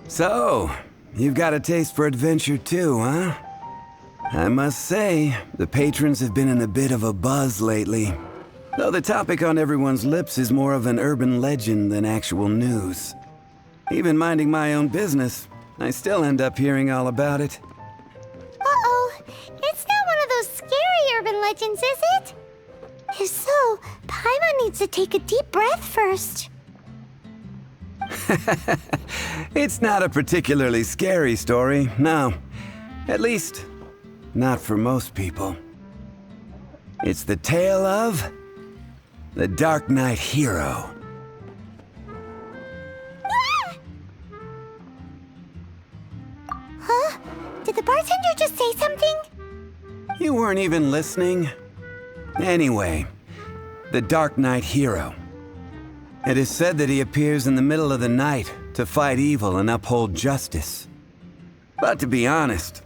So, you've got a taste for adventure too, huh? I must say, the patrons have been in a bit of a buzz lately. Though the topic on everyone's lips is more of an urban legend than actual news. Even minding my own business, I still end up hearing all about it. Uh-oh, it's not one of those scary urban legends, is it? If so, Paimon needs to take a deep breath first. It's not a particularly scary story, no. At least, not for most people. It's the tale of the Dark Knight Hero. Huh? Did the bartender just say something? You weren't even listening? Anyway, the Dark Knight Hero. It is said that he appears in the middle of the night to fight evil and uphold justice. But to be honest,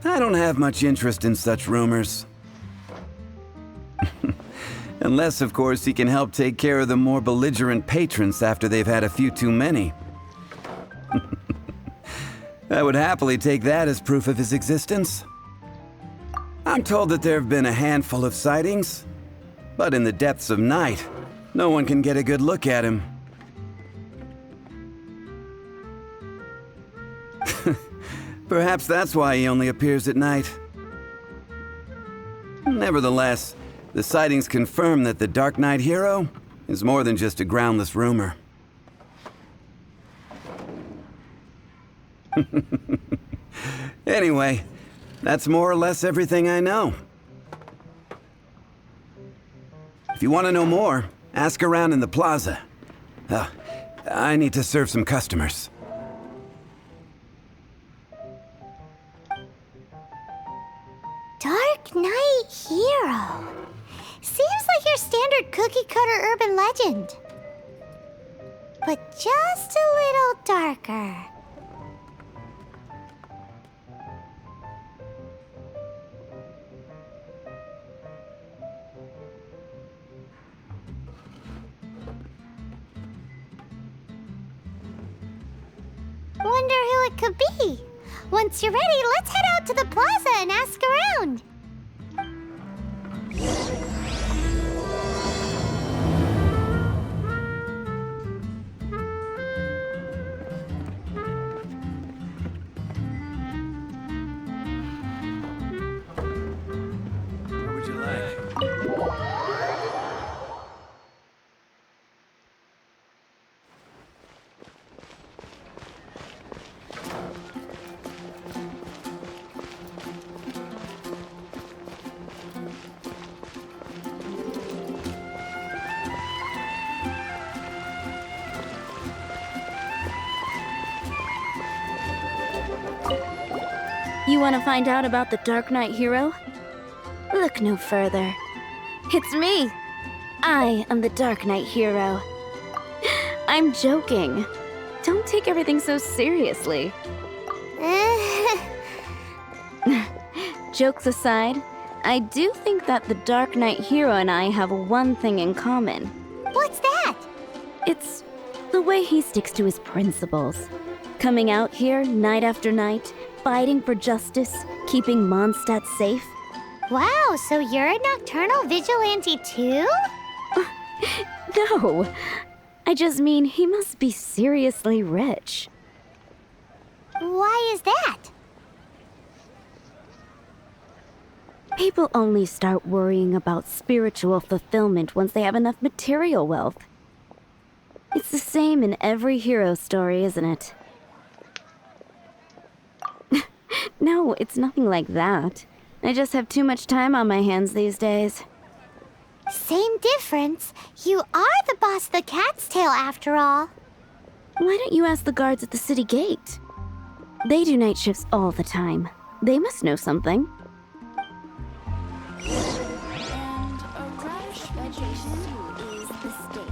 I don't have much interest in such rumors. Unless, of course, he can help take care of the more belligerent patrons after they've had a few too many. I would happily take that as proof of his existence. I'm told that there have been a handful of sightings, but in the depths of night, no one can get a good look at him. Perhaps that's why he only appears at night. Nevertheless, the sightings confirm that the Dark Knight Hero is more than just a groundless rumor. Anyway, that's more or less everything I know. If you want to know more, ask around in the plaza. I need to serve some customers. Dark Knight Hero. Seems like your standard cookie-cutter urban legend. But just a little darker. Wonder who it could be. Once you're ready, let's head out to the plaza and ask around. What would you like? You want to find out about the Dark Knight Hero? Look no further. It's me! I am the Dark Knight Hero. I'm joking. Don't take everything so seriously. Jokes aside, I do think that the Dark Knight Hero and I have one thing in common. What's that? It's the way he sticks to his principles. Coming out here night after night, fighting for justice, keeping Mondstadt safe. Wow, so you're a nocturnal vigilante too? No, I just mean he must be seriously rich. Why is that? People only start worrying about spiritual fulfillment once they have enough material wealth. It's the same in every hero story, isn't it? No, it's nothing like that. I just have too much time on my hands these days. Same difference. You are the boss of the Cat's Tail after all. Why don't you ask the guards at the city gate? They do night shifts all the time. They must know something. And a radish vegetation is the steak.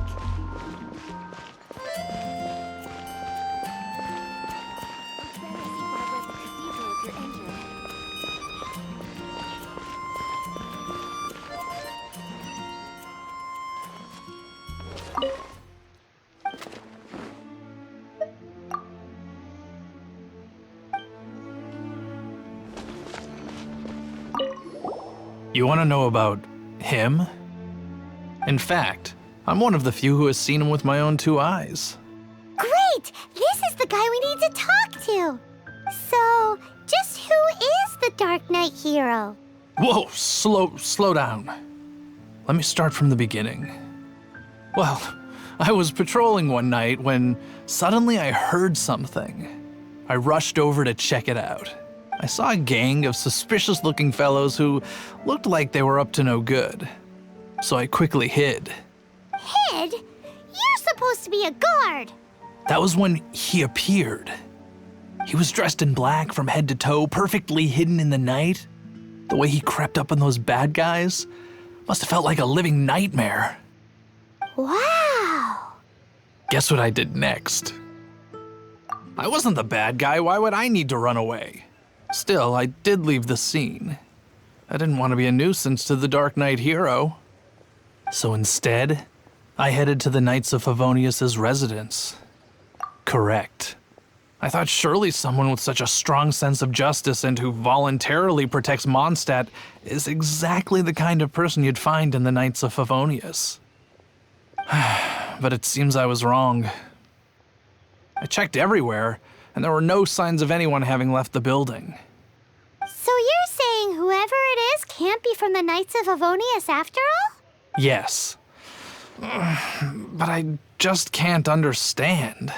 You want to know about him? In fact, I'm one of the few who has seen him with my own 2 eyes. Great! This is the guy we need to talk to. So, just who is the Dark Knight hero? Whoa, slow down. Let me start from the beginning. Well, I was patrolling one night when suddenly I heard something. I rushed over to check it out. I saw a gang of suspicious-looking fellows who looked like they were up to no good. So I quickly hid. Hid? You're supposed to be a guard. That was when he appeared. He was dressed in black from head to toe, perfectly hidden in the night. The way he crept up on those bad guys must have felt like a living nightmare. Wow. Guess what I did next? I wasn't the bad guy. Why would I need to run away? Still, I did leave the scene. I didn't want to be a nuisance to the Dark Knight hero. So instead, I headed to the Knights of Favonius' residence. Correct. I thought surely someone with such a strong sense of justice and who voluntarily protects Mondstadt is exactly the kind of person you'd find in the Knights of Favonius. But it seems I was wrong. I checked everywhere, and there were no signs of anyone having left the building. So you're saying whoever it is can't be from the Knights of Favonius after all? Yes. But I just can't understand.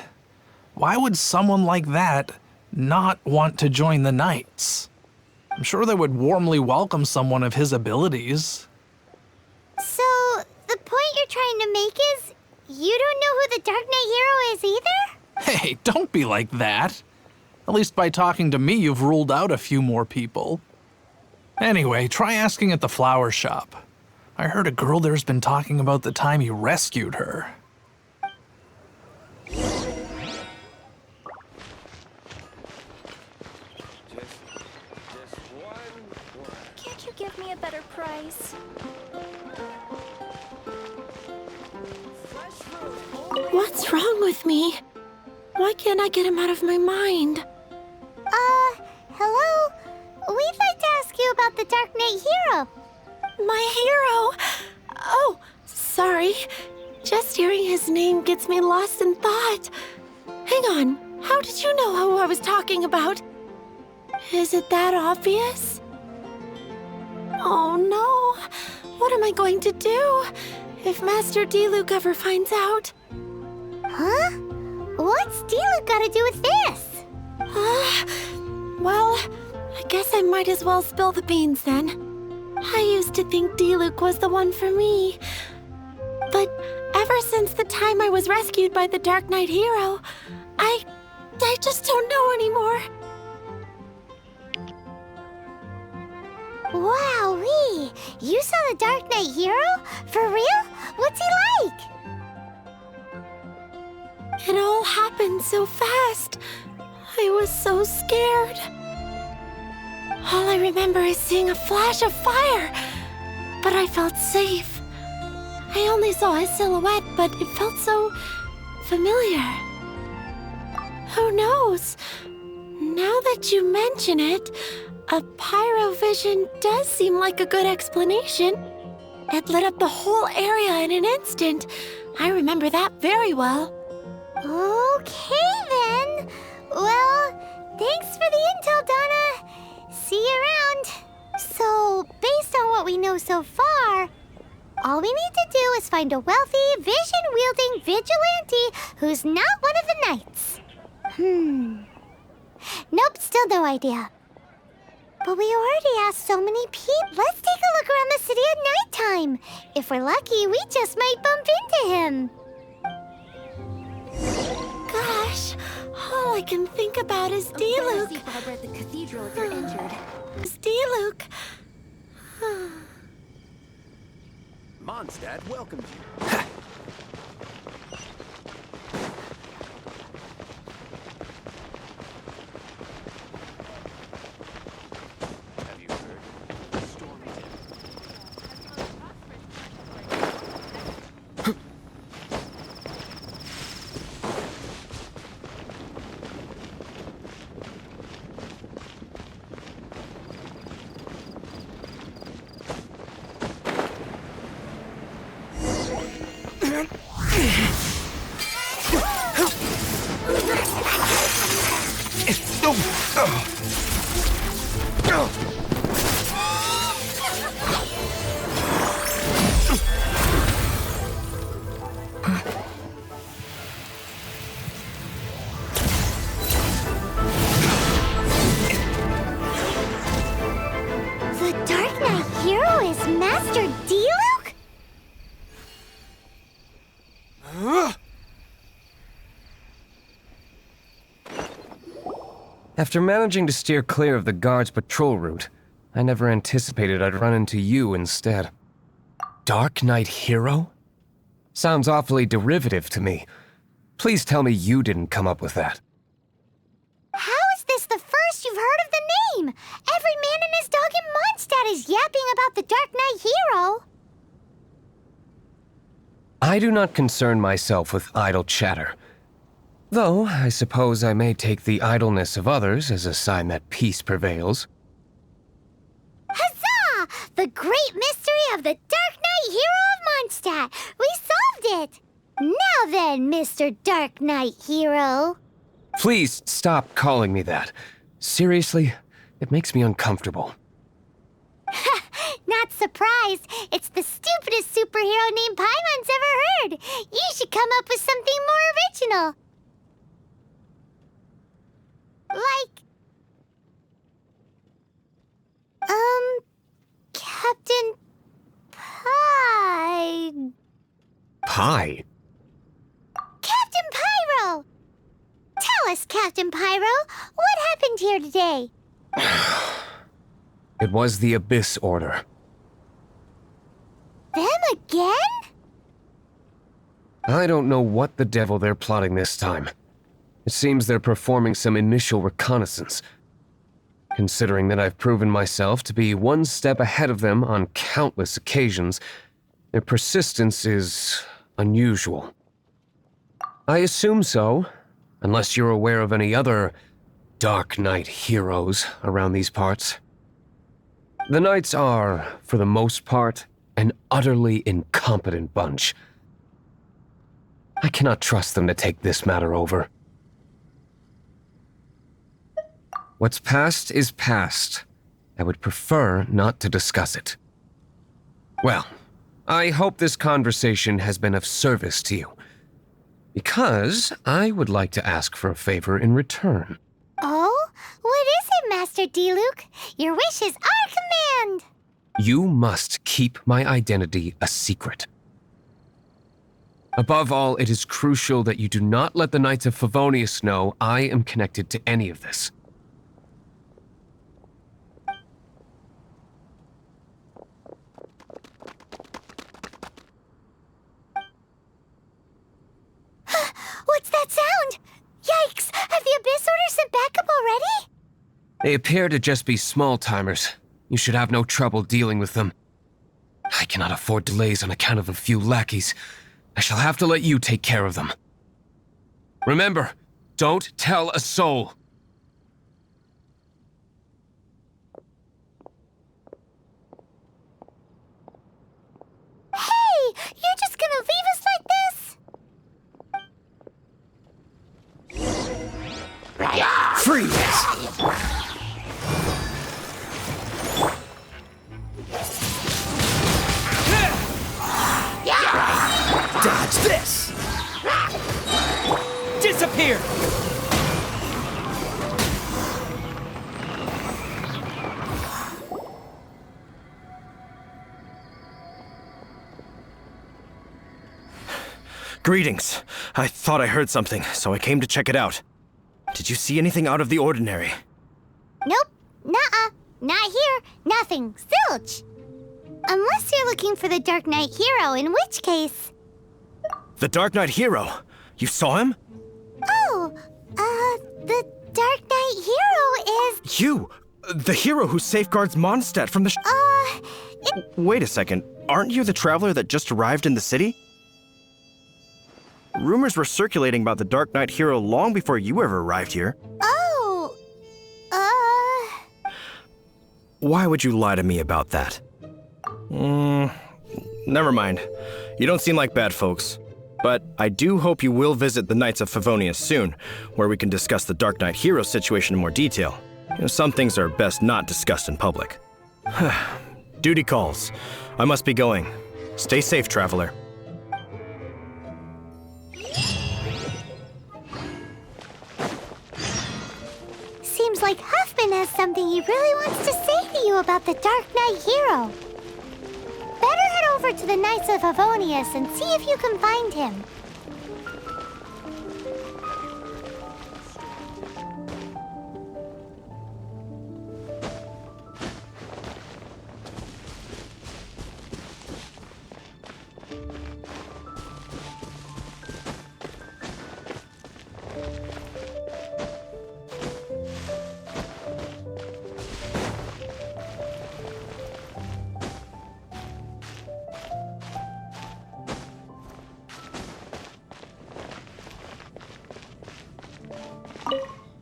Why would someone like that not want to join the Knights? I'm sure they would warmly welcome someone of his abilities. So, the point you're trying to make is you don't know who the Dark Knight hero is either? Hey, don't be like that. At least by talking to me, you've ruled out a few more people. Anyway, try asking at the flower shop. I heard a girl there's been talking about the time you rescued her. Can't you give me a better price? What's wrong with me? Why can't I get him out of my mind? Hello? We'd like to ask you about the Dark Knight hero. My hero! Oh, sorry. Just hearing his name gets me lost in thought. Hang on, how did you know who I was talking about? Is it that obvious? Oh no, what am I going to do if Master Diluc ever finds out? Huh? What's Diluc got to do with this? Well, I guess I might as well spill the beans then. I used to think Diluc was the one for me. But ever since the time I was rescued by the Dark Knight hero, I just don't know anymore. Wowee! You saw the Dark Knight hero? For real? What's he like? It all happened so fast. I was so scared. All I remember is seeing a flash of fire, but I felt safe. I only saw his silhouette, but it felt so familiar. Who knows? Now that you mention it, a pyrovision does seem like a good explanation. It lit up the whole area in an instant. I remember that very well. Okay then. Well, thanks for the intel, Donna. See you around. So, based on what we know so far, all we need to do is find a wealthy, vision-wielding vigilante who's not one of the knights. Nope, still no idea. But we already asked so many people. Let's take a look around the city at nighttime. If we're lucky, we just might bump into him. Gosh, all I can think about is Diluc. See Barbara at the cathedral if you're injured. Is Diluc. Mondstadt welcomes you. Have you heard? Story-centric. The Dark Knight hero is Master Diluc? After managing to steer clear of the guard's patrol route, I never anticipated I'd run into you instead. Dark Knight hero? Sounds awfully derivative to me. Please tell me you didn't come up with that. How is this the first you've heard of the name? Every man and his dog in Mondstadt is yapping about the Dark Knight hero. I do not concern myself with idle chatter. Though, I suppose I may take the idleness of others as a sign that peace prevails. Huzzah! The great mystery of the Dark Knight hero of Mondstadt! We solved it! Now then, Mr. Dark Knight hero. Please stop calling me that. Seriously, it makes me uncomfortable. Not surprised. It's the stupidest superhero name Paimon's ever heard. You should come up with something more original. Like... Captain Pie... Pie? Captain Pyro! Tell us, Captain Pyro, what happened here today? It was the Abyss Order. Them again? I don't know what the devil they're plotting this time. It seems they're performing some initial reconnaissance. Considering that I've proven myself to be one step ahead of them on countless occasions, their persistence is unusual. I assume so, unless you're aware of any other Dark Knight heroes around these parts. The Knights are, for the most part, an utterly incompetent bunch. I cannot trust them to take this matter over. What's past is past. I would prefer not to discuss it. Well, I hope this conversation has been of service to you, because I would like to ask for a favor in return. Oh? What is it, Master Diluc? Your wish is our command! You must keep my identity a secret. Above all, it is crucial that you do not let the Knights of Favonius know I am connected to any of this. What's that sound? Yikes! Have the Abyss Order sent backup already? They appear to just be small-timers. You should have no trouble dealing with them. I cannot afford delays on account of a few lackeys. I shall have to let you take care of them. Remember, don't tell a soul. Hey! You're just gonna leave us like this? Freeze! Dodge this! Disappear! Greetings. I thought I heard something, so I came to check it out. Did you see anything out of the ordinary? Nope. Nuh-uh. Not here. Nothing. Zilch. Unless you're looking for the Dark Knight hero, in which case... The Dark Knight hero? You saw him? Oh, the Dark Knight hero is... You! The hero who safeguards Mondstadt from the Wait a second. Aren't you the traveler that just arrived in the city? Rumors were circulating about the Dark Knight hero long before you ever arrived here. Oh, Why would you lie to me about that? Never mind. You don't seem like bad folks. But I do hope you will visit the Knights of Favonius soon, where we can discuss the Dark Knight hero situation in more detail. Some things are best not discussed in public. Duty calls. I must be going. Stay safe, traveler. Seems like Huffman has something he really wants to say to you about the Dark Knight hero. Better head over to the Knights of Favonius and see if you can find him.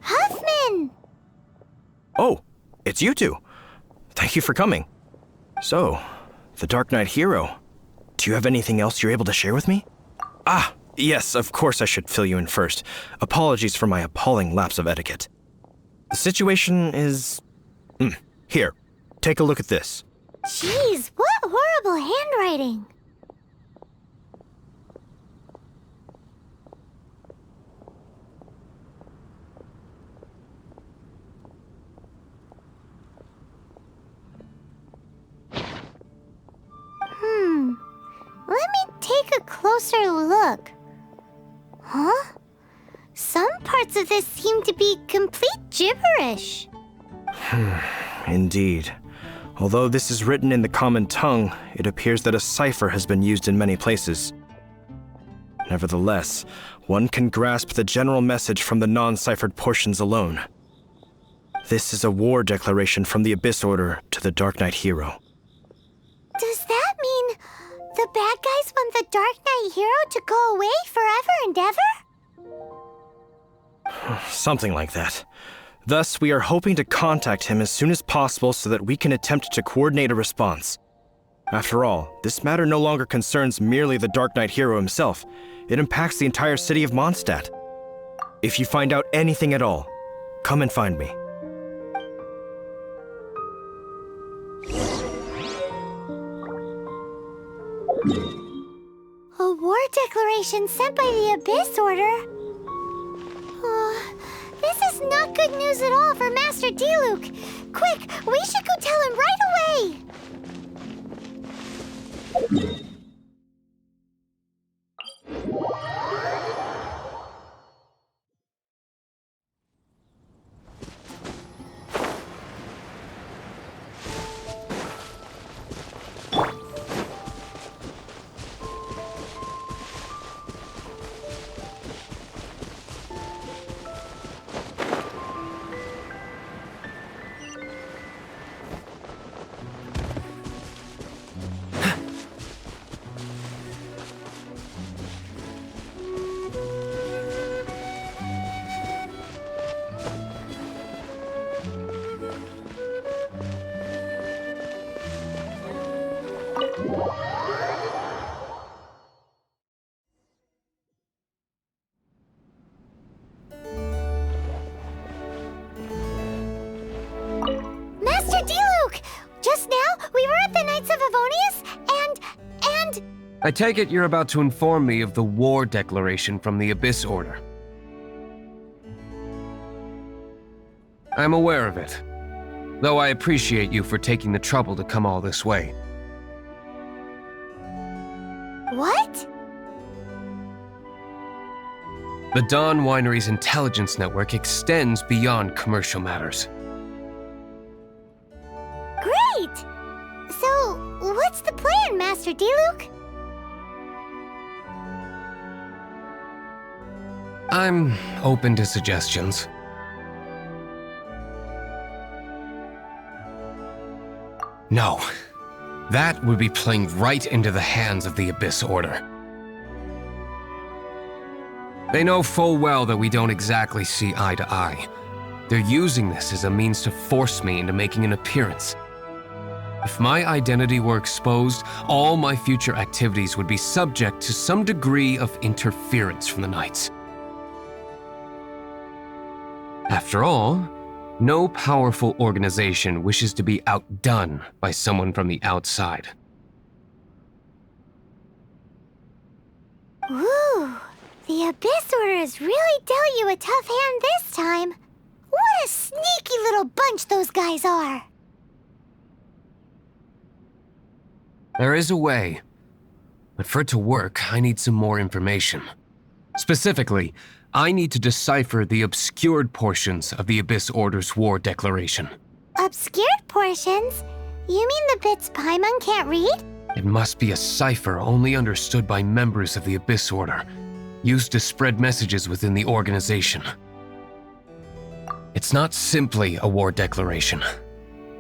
Huffman! Oh, it's you two. Thank you for coming. So, the Dark Knight hero. Do you have anything else you're able to share with me? Ah, yes, of course I should fill you in first. Apologies for my appalling lapse of etiquette. The situation is... Here, take a look at this. Jeez, what horrible handwriting. Let me take a closer look. Huh? Some parts of this seem to be complete gibberish. Indeed. Although this is written in the common tongue, it appears that a cipher has been used in many places. Nevertheless, one can grasp the general message from the non-ciphered portions alone. This is a war declaration from the Abyss Order to the Dark Knight hero. Does that mean the bad guys want the Dark Knight hero to go away forever and ever? Something like that. Thus, we are hoping to contact him as soon as possible so that we can attempt to coordinate a response. After all, this matter no longer concerns merely the Dark Knight hero himself. It impacts the entire city of Mondstadt. If you find out anything at all, come and find me. A war declaration sent by the Abyss Order? This is not good news at all for Master Diluc. Quick, we should go tell him right away! Master Diluc! Just now, we were at the Knights of Favonius, and... I take it you're about to inform me of the war declaration from the Abyss Order. I'm aware of it, though I appreciate you for taking the trouble to come all this way. What? The Dawn Winery's intelligence network extends beyond commercial matters. Great! So, what's the plan, Master Diluc? I'm open to suggestions. No. That would be playing right into the hands of the Abyss Order. They know full well that we don't exactly see eye to eye. They're using this as a means to force me into making an appearance. If my identity were exposed, all my future activities would be subject to some degree of interference from the Knights. After all, no powerful organization wishes to be outdone by someone from the outside. Ooh, the Abyss Order has really dealt you a tough hand this time. What a sneaky little bunch those guys are. There is a way, but for it to work, I need some more information. Specifically, I need to decipher the obscured portions of the Abyss Order's war declaration. Obscured portions? You mean the bits Paimon can't read? It must be a cipher only understood by members of the Abyss Order, used to spread messages within the organization. It's not simply a war declaration,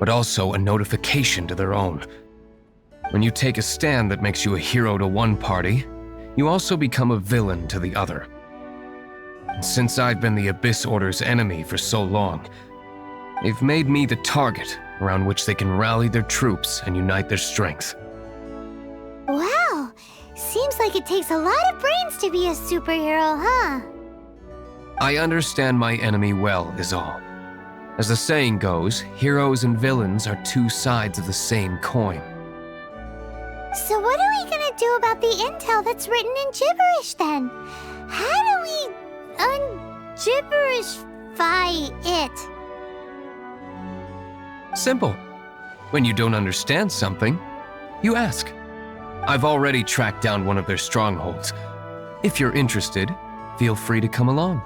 but also a notification to their own. When you take a stand that makes you a hero to one party, you also become a villain to the other. And since I've been the Abyss Order's enemy for so long, they've made me the target around which they can rally their troops and unite their strength. Wow, seems like it takes a lot of brains to be a superhero, huh? I understand my enemy well, is all. As the saying goes, heroes and villains are two sides of the same coin. So what are we gonna do about the intel that's written in gibberish then? How do we un-gibberishify it? Simple. When you don't understand something, you ask. I've already tracked down one of their strongholds. If you're interested, feel free to come along.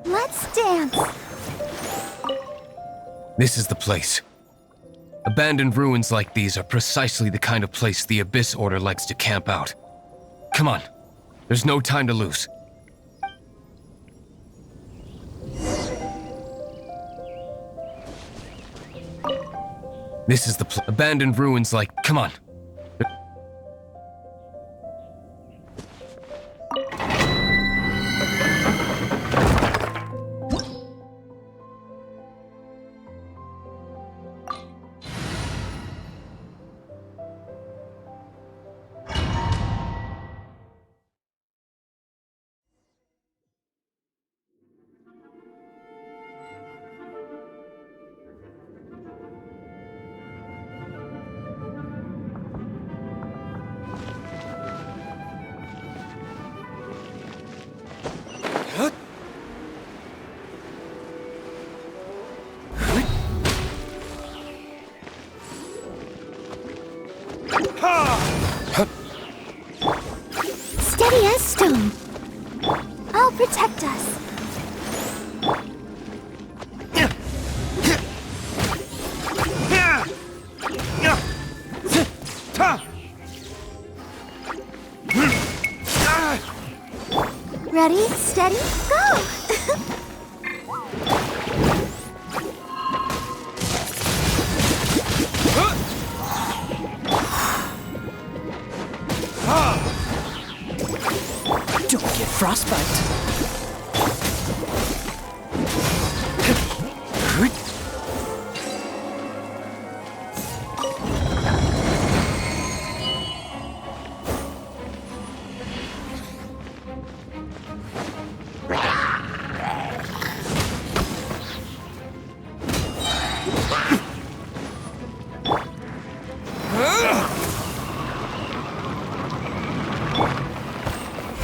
Let's dance. This is the place. Abandoned ruins like these are precisely the kind of place the Abyss Order likes to camp out. Come on, there's no time to lose. This is the abandoned ruins like, come on. Steady as stone. I'll protect us. Ready, steady, go! Don't get frostbite.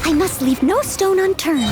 I must leave no stone unturned.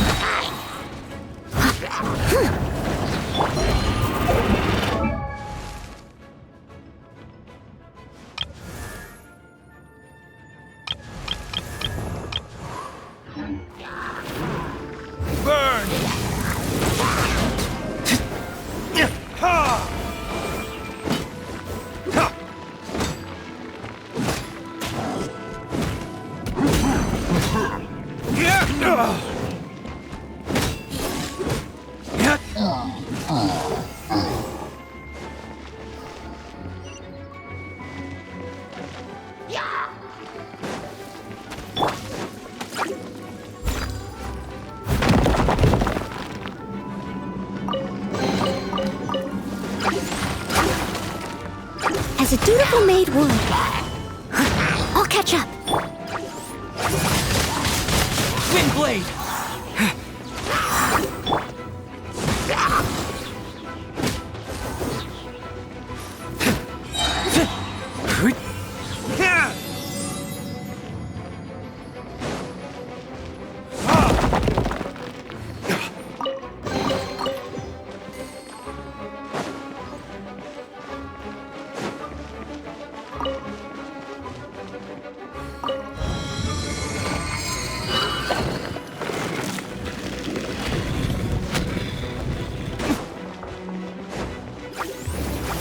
As a dutiful maid would. I'll catch up. Windblade!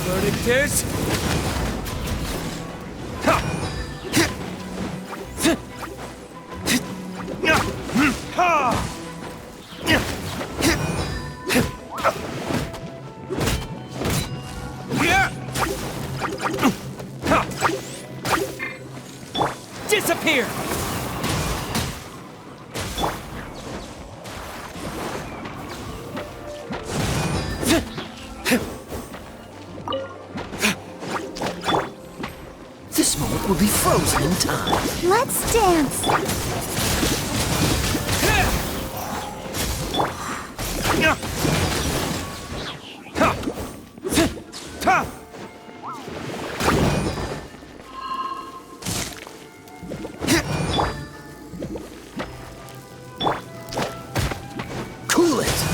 Verdict is... Disappear! This moment will be frozen in time. Let's dance. Cool it!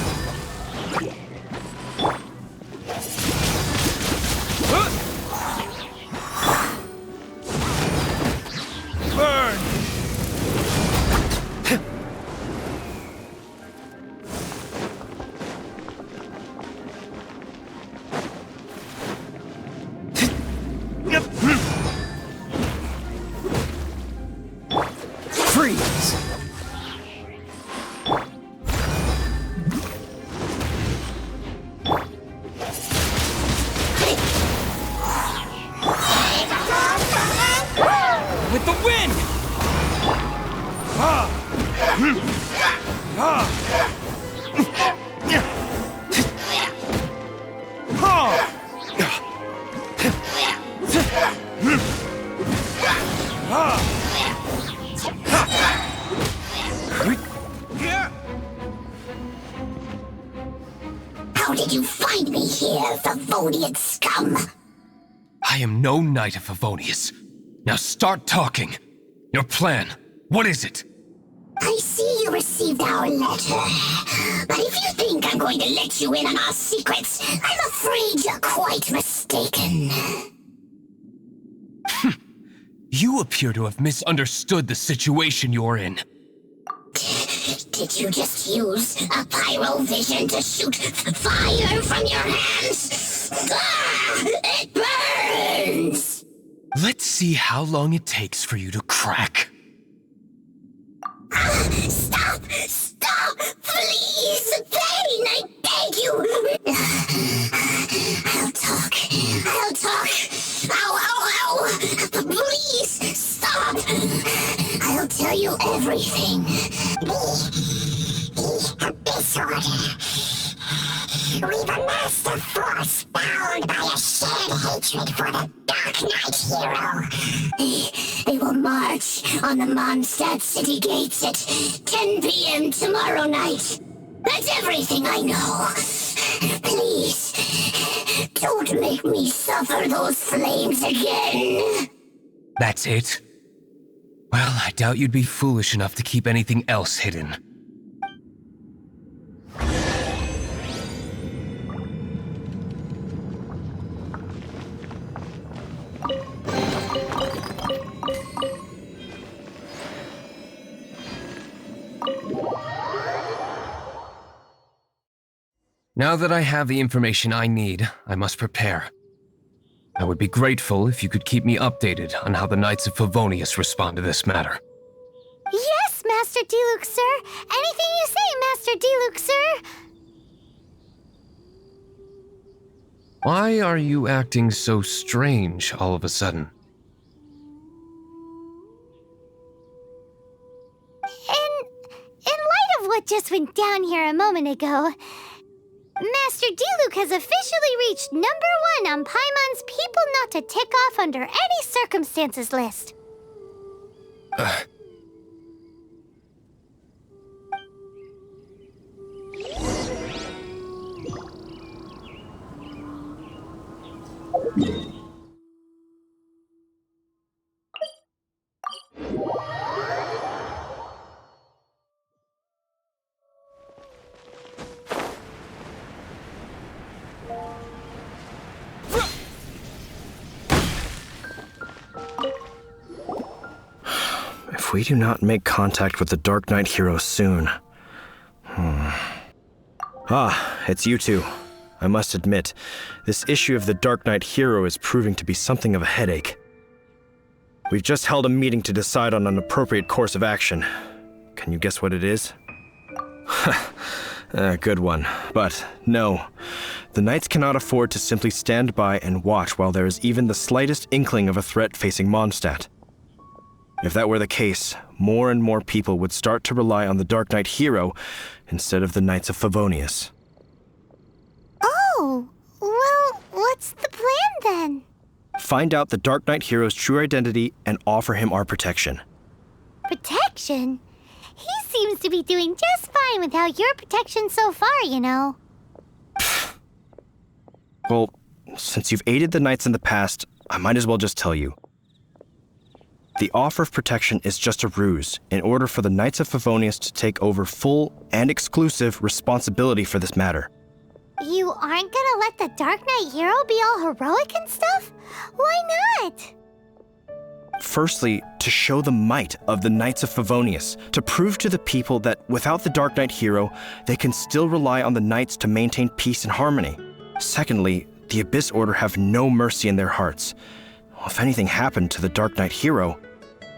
Burn! Freeze! With the wind! How did you find me here, Favonian scum? I am no knight of Favonius. Now start talking. Your plan, what is it? I see you received our letter. But if you think I'm going to let you in on our secrets, I'm afraid you're quite mistaken. You appear to have misunderstood the situation you're in. Did you just use a pyrovision to shoot fire from your hands? Ah, it burns! Let's see how long it takes for you to crack. Stop! Stop! Please! Pain, I beg you! I'll talk. I'll talk. Ow, ow, ow! Please, stop! I'll tell you everything. Disorder. We've amassed a force bound by a shared hatred for the Dark Knight hero. They will march on the Mondstadt city gates at 10 p.m. tomorrow night. That's everything I know. Please, don't make me suffer those flames again. That's it? Well, I doubt you'd be foolish enough to keep anything else hidden. Now that I have the information I need, I must prepare. I would be grateful if you could keep me updated on how the Knights of Favonius respond to this matter. Yes, Master Diluc, sir. Anything you say, Master Diluc, sir. Why are you acting so strange all of a sudden? In light of what just went down here a moment ago, Master Diluc has officially reached #1 on Paimon's people not to tick off under any circumstances list. If we do not make contact with the Dark Knight hero soon. Ah, it's you two. I must admit, this issue of the Dark Knight hero is proving to be something of a headache. We've just held a meeting to decide on an appropriate course of action. Can you guess what it is? Good one. But no, the Knights cannot afford to simply stand by and watch while there is even the slightest inkling of a threat facing Mondstadt. If that were the case, more and more people would start to rely on the Dark Knight hero instead of the Knights of Favonius. Oh, well, what's the plan then? Find out the Dark Knight hero's true identity and offer him our protection. Protection? He seems to be doing just fine without your protection so far, you know. Well, since you've aided the Knights in the past, I might as well just tell you. The offer of protection is just a ruse in order for the Knights of Favonius to take over full and exclusive responsibility for this matter. You aren't gonna let the Dark Knight hero be all heroic and stuff? Why not? Firstly, to show the might of the Knights of Favonius, to prove to the people that without the Dark Knight hero, they can still rely on the Knights to maintain peace and harmony. Secondly, the Abyss Order have no mercy in their hearts. If anything happened to the Dark Knight hero,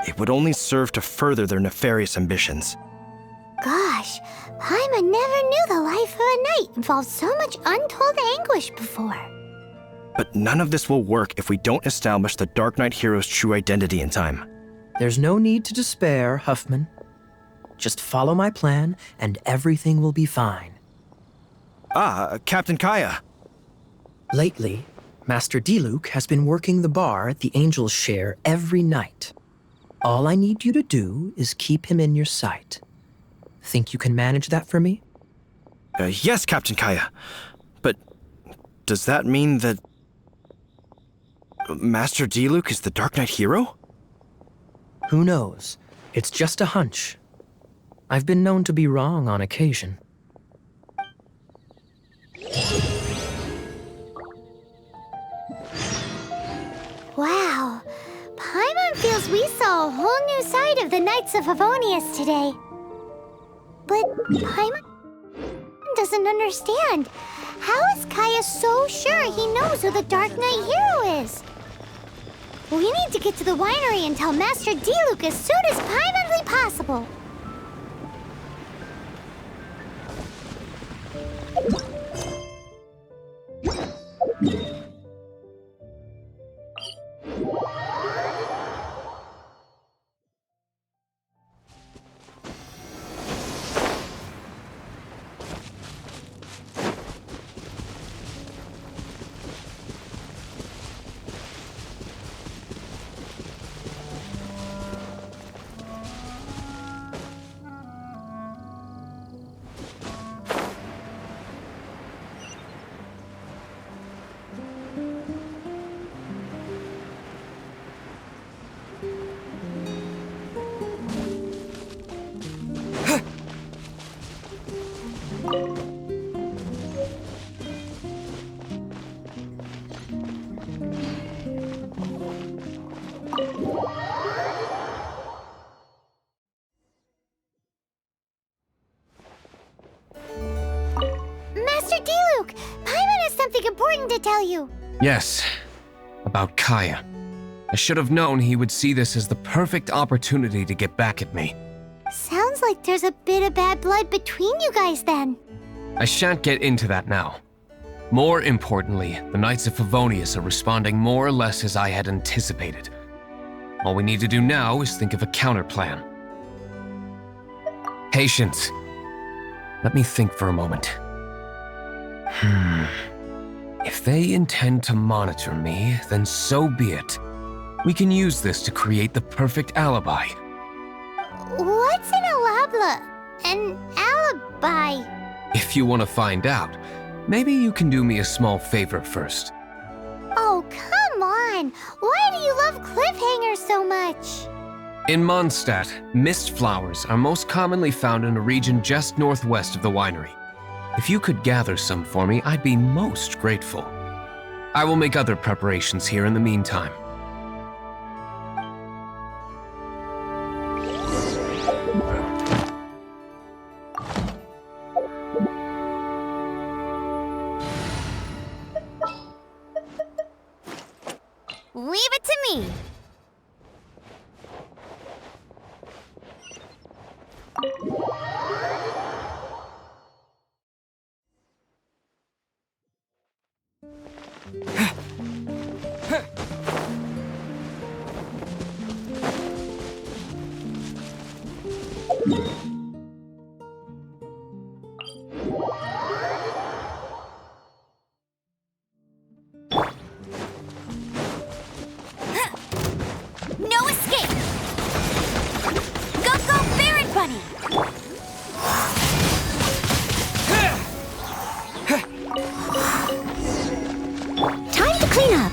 it would only serve to further their nefarious ambitions. Gosh, Paimon never knew the life of a knight involved so much untold anguish before. But none of this will work if we don't establish the Dark Knight hero's true identity in time. There's no need to despair, Huffman. Just follow my plan, and everything will be fine. Ah, Captain Kaya. Lately, Master Diluc has been working the bar at the Angel's Share every night. All I need you to do is keep him in your sight. Think you can manage that for me? Yes, Captain Kaya. But does that mean that Master Diluc is the Dark Knight hero? Who knows? It's just a hunch. I've been known to be wrong on occasion. Wow, Paimon feels we saw a whole new side of the Knights of Favonius today. But Paimon doesn't understand. How is Kaya so sure he knows who the Dark Knight hero is? We need to get to the winery and tell Master Diluc as soon as Paimonly possible. Master Diluc, Paimon has something important to tell you. Yes, about Kaya. I should have known he would see this as the perfect opportunity to get back at me. Sounds like there's a bit of bad blood between you guys then. I shan't get into that now. More importantly, the Knights of Favonius are responding more or less as I had anticipated. All we need to do now is think of a counterplan. Patience. Let me think for a moment. If they intend to monitor me, then so be it. We can use this to create the perfect alibi. What's an alabla? An alibi? If you want to find out, maybe you can do me a small favor first. Oh, come on! Why do you love cliffhangers so much? In Mondstadt, mist flowers are most commonly found in a region just northwest of the winery. If you could gather some for me, I'd be most grateful. I will make other preparations here in the meantime. Leave it to me! No escape! Go, go, Barret Bunny! Time to clean up.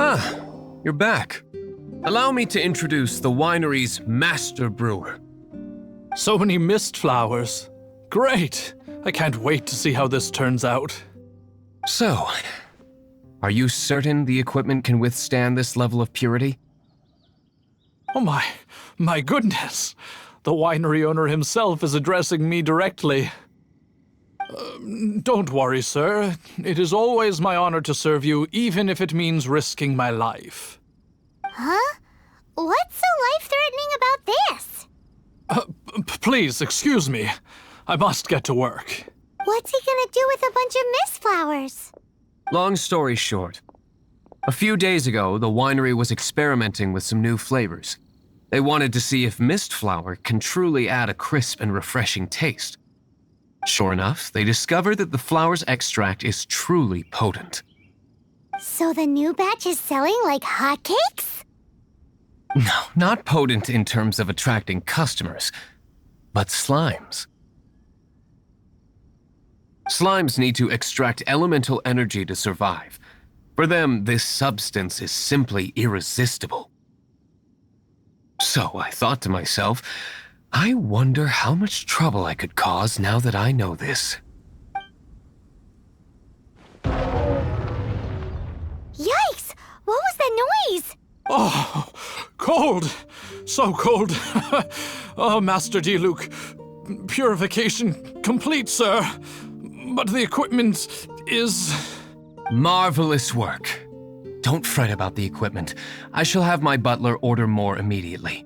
Ah, you're back. Allow me to introduce the winery's master brewer. So many mist flowers. Great! I can't wait to see how this turns out. So, are you certain the equipment can withstand this level of purity? Oh my goodness! The winery owner himself is addressing me directly. Don't worry, sir. It is always my honor to serve you, even if it means risking my life. Huh? What's so life-threatening about this? Please, excuse me. I must get to work. What's he gonna do with a bunch of mist flowers? Long story short, a few days ago, the winery was experimenting with some new flavors. They wanted to see if mist flower can truly add a crisp and refreshing taste. Sure enough, they discovered that the flower's extract is truly potent. So the new batch is selling like hotcakes? No, not potent in terms of attracting customers, but slimes. Slimes need to extract elemental energy to survive. For them, this substance is simply irresistible. So I thought to myself, I wonder how much trouble I could cause now that I know this. Yikes! What was that noise? Oh, cold! So cold! Oh, Master Diluc, purification complete, sir. But the equipment is... Marvelous work. Don't fret about the equipment. I shall have my butler order more immediately.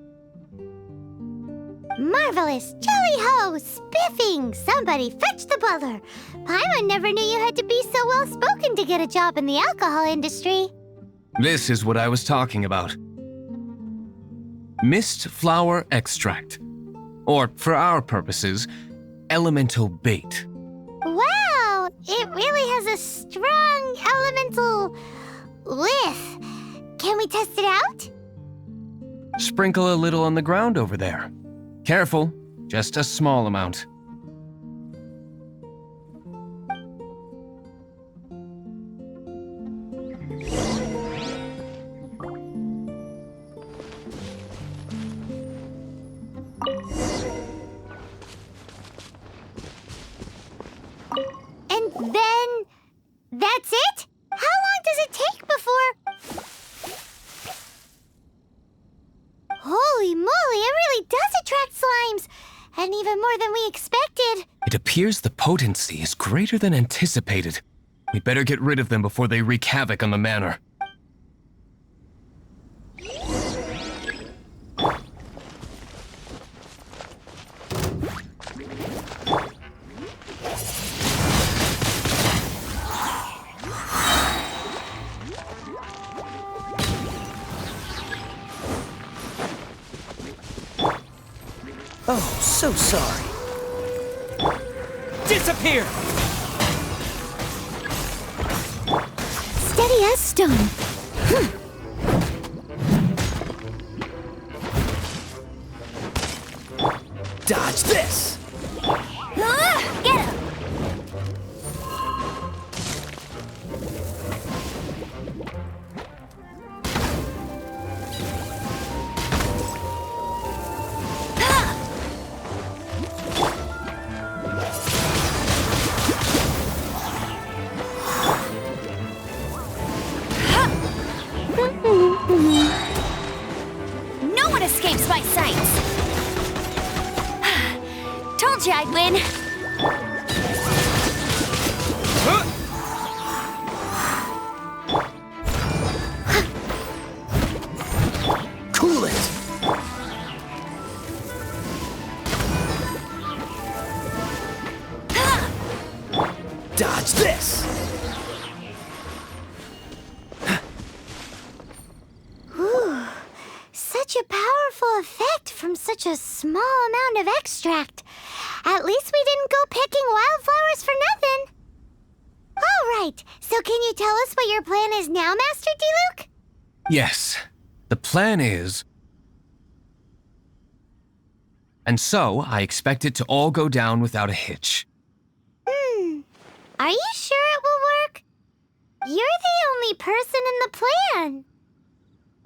Marvelous! Jolly ho! Spiffing! Somebody fetch the butler! Paimon never knew you had to be so well-spoken to get a job in the alcohol industry. This is what I was talking about. Mist flower extract. Or, for our purposes, elemental bait. Wow! Whiff. Can we test it out? Sprinkle a little on the ground over there. Careful, just a small amount. And then... that's it? How long does it take before... Holy moly, it really does attract slimes! And even more than we expected. It appears the potency is greater than anticipated. We'd better get rid of them before they wreak havoc on the manor. Oh, so sorry. Disappear! Steady as stone. Dodge this! Get him! No one escapes my sights! Told you I'd win! Cool it! Dodge this! Ooh, such a powerful effect from such a small amount of extract. At least we didn't go picking wildflowers for nothing. All right, so can you tell us what your plan is now, Master Diluc? Yes, the plan is... And so, I expect it to all go down without a hitch. Are you sure it will work? You're the only person in the plan.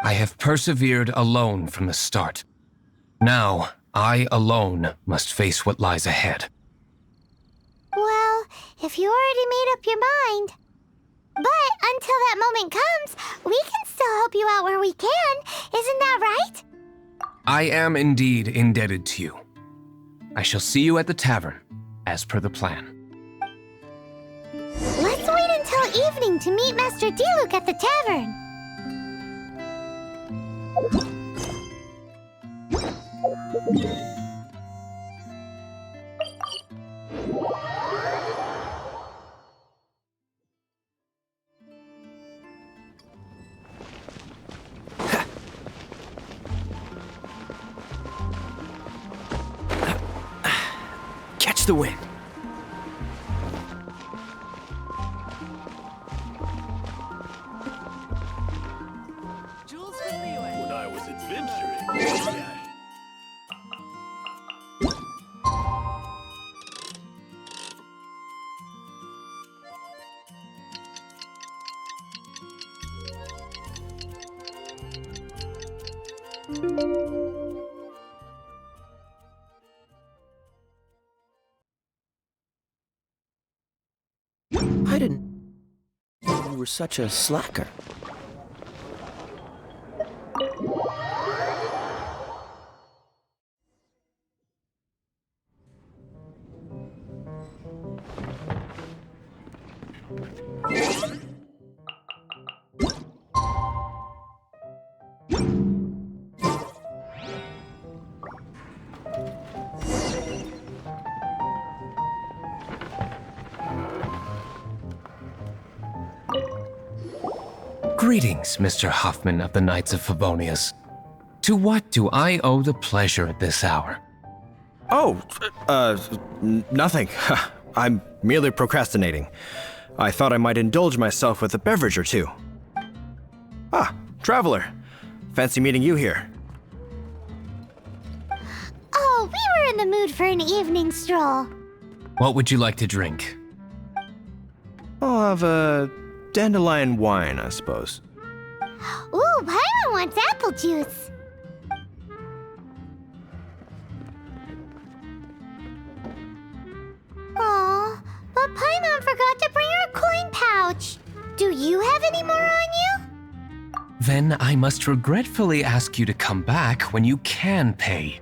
I have persevered alone from the start. Now, I alone must face what lies ahead. Well, if you already made up your mind. But until that moment comes, we can still help you out where we can. Isn't that right? I am indeed indebted to you. I shall see you at the tavern, as per the plan. Let's wait until evening to meet Master Diluc at the tavern. Catch the wind. When I was adventuring. I didn't know you were such a slacker. Greetings, Mr. Hoffman of the Knights of Favonius. To what do I owe the pleasure at this hour? Oh, nothing. I'm merely procrastinating. I thought I might indulge myself with a beverage or two. Ah, Traveler. Fancy meeting you here. Oh, we were in the mood for an evening stroll. What would you like to drink? I'll have a dandelion wine, I suppose. Ooh, Paimon wants apple juice. Aw, but Paimon forgot to bring her coin pouch. Do you have any more on you? Then I must regretfully ask you to come back when you can pay.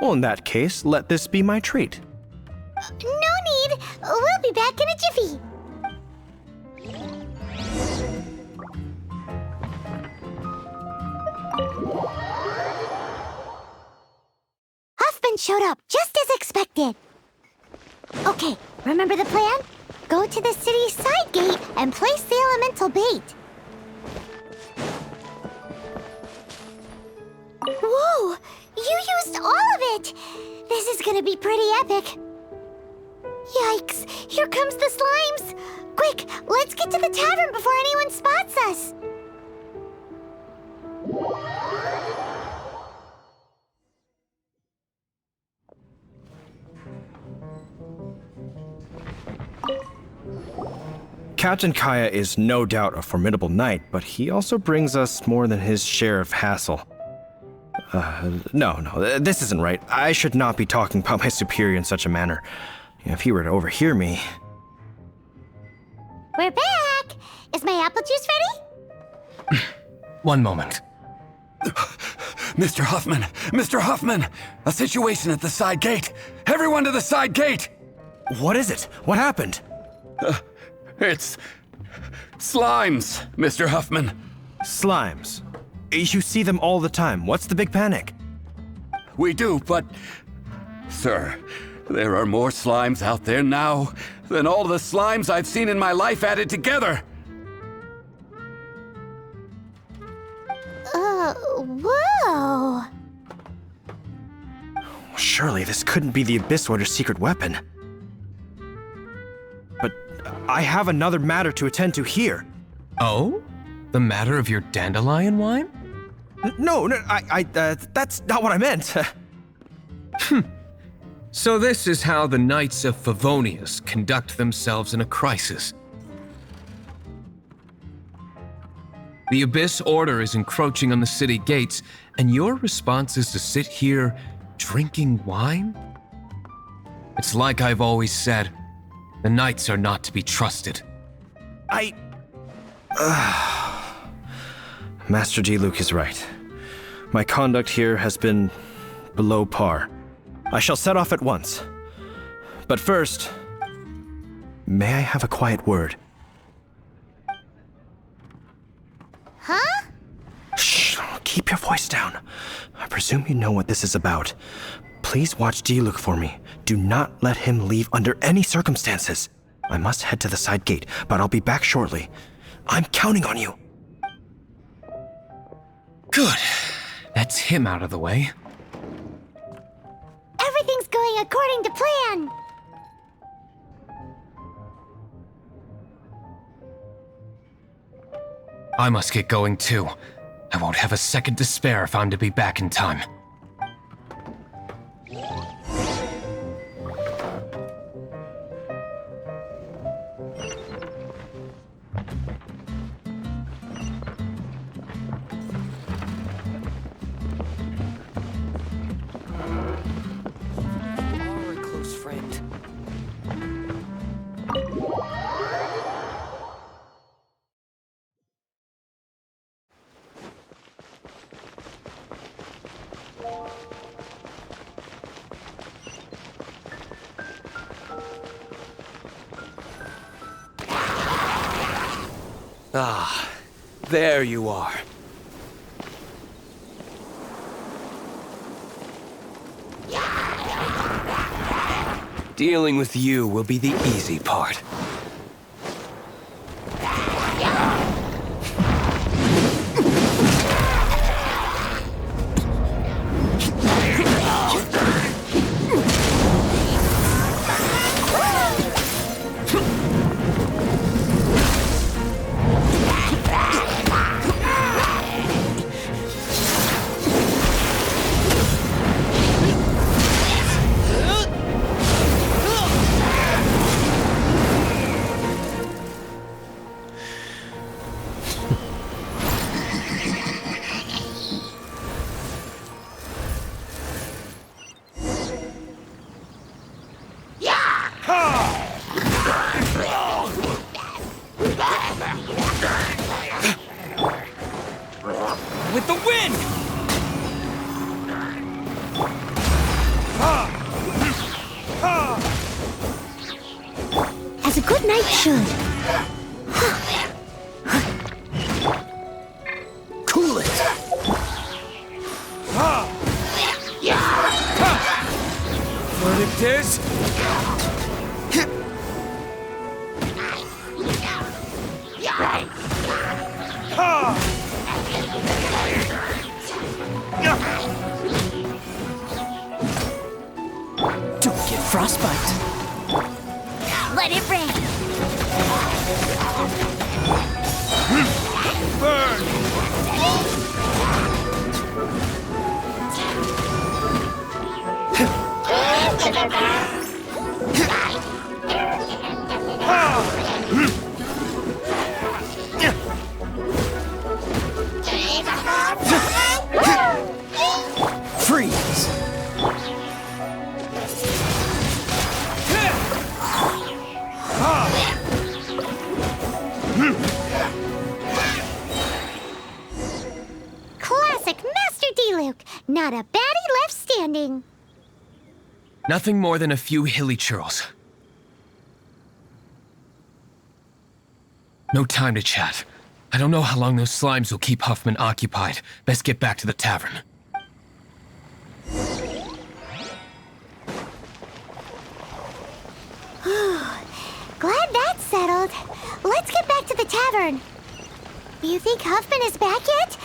Well, in that case, let this be my treat. No need. We'll be back in a jiffy. Huffman showed up just as expected. Okay, remember the plan? Go to the city's side gate and place the elemental bait. Whoa! You used all of it! This is gonna be pretty epic. Yikes! Here comes the slimes! Quick, let's get to the tavern before anyone spots us! Captain Kaya is no doubt a formidable knight, but he also brings us more than his share of hassle. No, this isn't right. I should not be talking about my superior in such a manner. If he were to overhear me... We're back! Is my apple juice ready? One moment. Mr. Huffman! Mr. Huffman! A situation at the side gate! Everyone to the side gate! What is it? What happened? It's... slimes, Mr. Huffman. Slimes. You see them all the time. What's the big panic? We do, but... Sir, there are more slimes out there now than all the slimes I've seen in my life added together. Whoa! Surely this couldn't be the Abyss Order's secret weapon. But I have another matter to attend to here. Oh? The matter of your dandelion wine? No, that's not what I meant. So this is how the Knights of Favonius conduct themselves in a crisis. The Abyss Order is encroaching on the city gates, and your response is to sit here drinking wine? It's like I've always said, the Knights are not to be trusted. Master Diluc is right. My conduct here has been below par. I shall set off at once. But first, may I have a quiet word? Huh? Shh, keep your voice down. I presume you know what this is about. Please watch Diluc for me. Do not let him leave under any circumstances. I must head to the side gate, but I'll be back shortly. I'm counting on you. Good. That's him out of the way. Everything's going according to plan! I must get going too. I won't have a second to spare if I'm to be back in time. Ah, there you are. Dealing with you will be the easy part. With the wind! As a good knight should. Cool it! Verdict is... Don't get frostbite. Let it rain. Freeze! Classic Master Diluc. Not a baddie left standing. Nothing more than a few hilly churls. No time to chat. I don't know how long those slimes will keep Huffman occupied. Best get back to the tavern. Glad that's settled. Let's get back to the tavern. You think Huffman is back yet?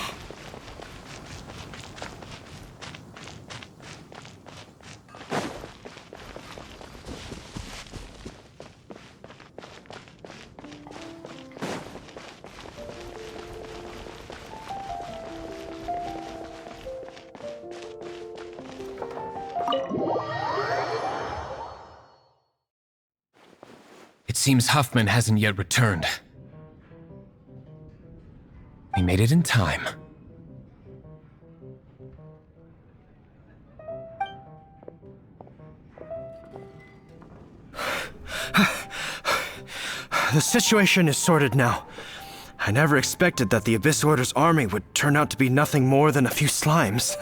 It seems Huffman hasn't yet returned. We made it in time. The situation is sorted now. I never expected that the Abyss Order's army would turn out to be nothing more than a few slimes.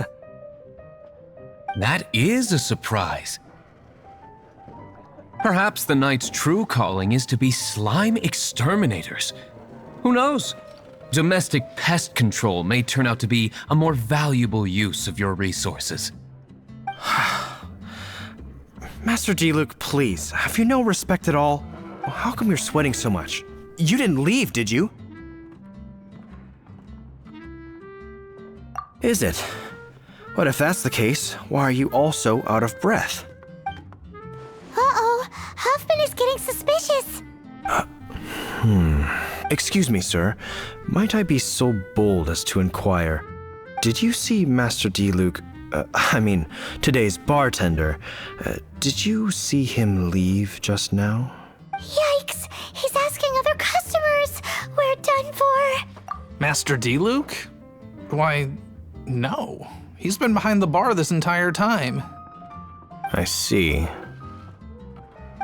That is a surprise. Perhaps the Knight's true calling is to be slime exterminators. Who knows? Domestic pest control may turn out to be a more valuable use of your resources. Master Diluc, please, have you no respect at all? How come you're sweating so much? You didn't leave, did you? Is it? But if that's the case, why are you also out of breath? Uh-oh, Huffman is getting suspicious. Excuse me, sir. Might I be so bold as to inquire, did you see Master Diluc, today's bartender, did you see him leave just now? Yikes, he's asking other customers. We're done for. Master Diluc? Why, no. He's been behind the bar this entire time. I see.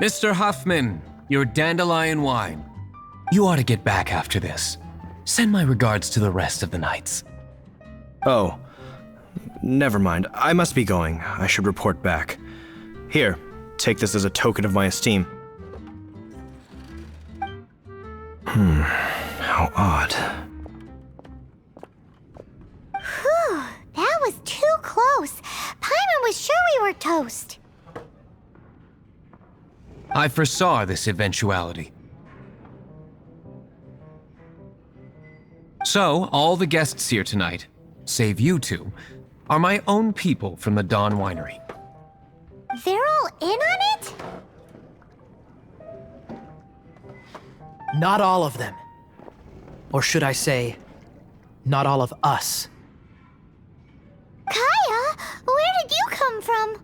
Mr. Huffman, your dandelion wine. You ought to get back after this. Send my regards to the rest of the knights. Oh, never mind. I must be going. I should report back. Here, take this as a token of my esteem. How odd. Whew, that was too close. Paimon was sure we were toast. I foresaw this eventuality. So, all the guests here tonight, save you two, are my own people from the Dawn Winery. They're all in on it? Not all of them. Or should I say, not all of us. Kaya, where did you come from?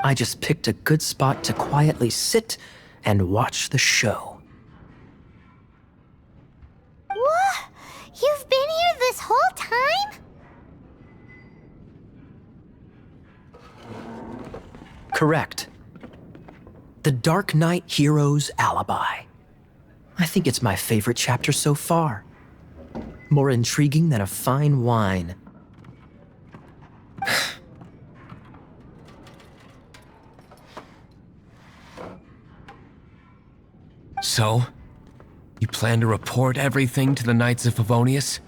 I just picked a good spot to quietly sit and watch the show. What? You've been here this whole time? Correct. The Dark Knight Hero's Alibi. I think it's my favorite chapter so far. More intriguing than a fine wine. So, you plan to report everything to the Knights of Favonius?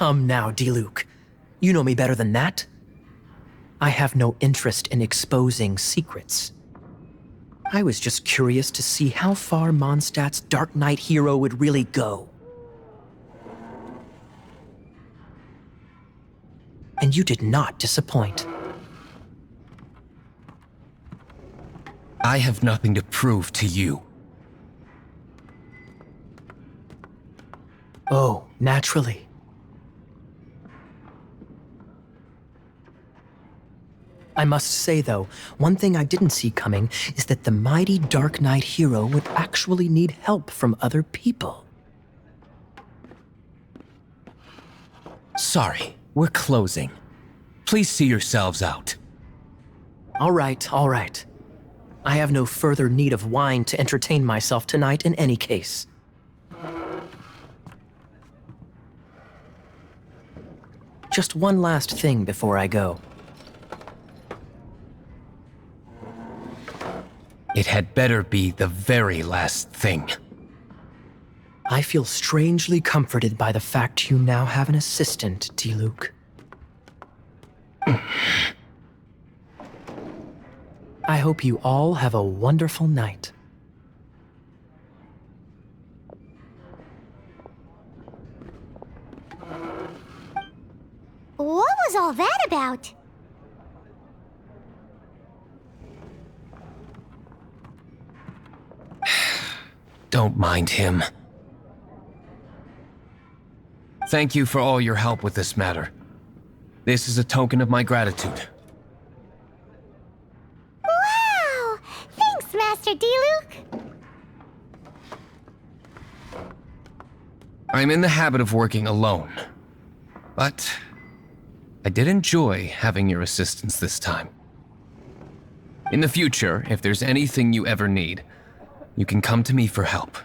Come now, Diluc. You know me better than that. I have no interest in exposing secrets. I was just curious to see how far Mondstadt's Dark Knight hero would really go. And you did not disappoint. I have nothing to prove to you. Oh, naturally. I must say, though, one thing I didn't see coming is that the mighty Dark Knight hero would actually need help from other people. Sorry, we're closing. Please see yourselves out. All right, all right. I have no further need of wine to entertain myself tonight in any case. Just one last thing before I go. It had better be the very last thing. I feel strangely comforted by the fact you now have an assistant, Diluc. I hope you all have a wonderful night. What was all that about? Don't mind him. Thank you for all your help with this matter. This is a token of my gratitude. Wow! Thanks, Master Diluc! I'm in the habit of working alone, but I did enjoy having your assistance this time. In the future, if there's anything you ever need, you can come to me for help.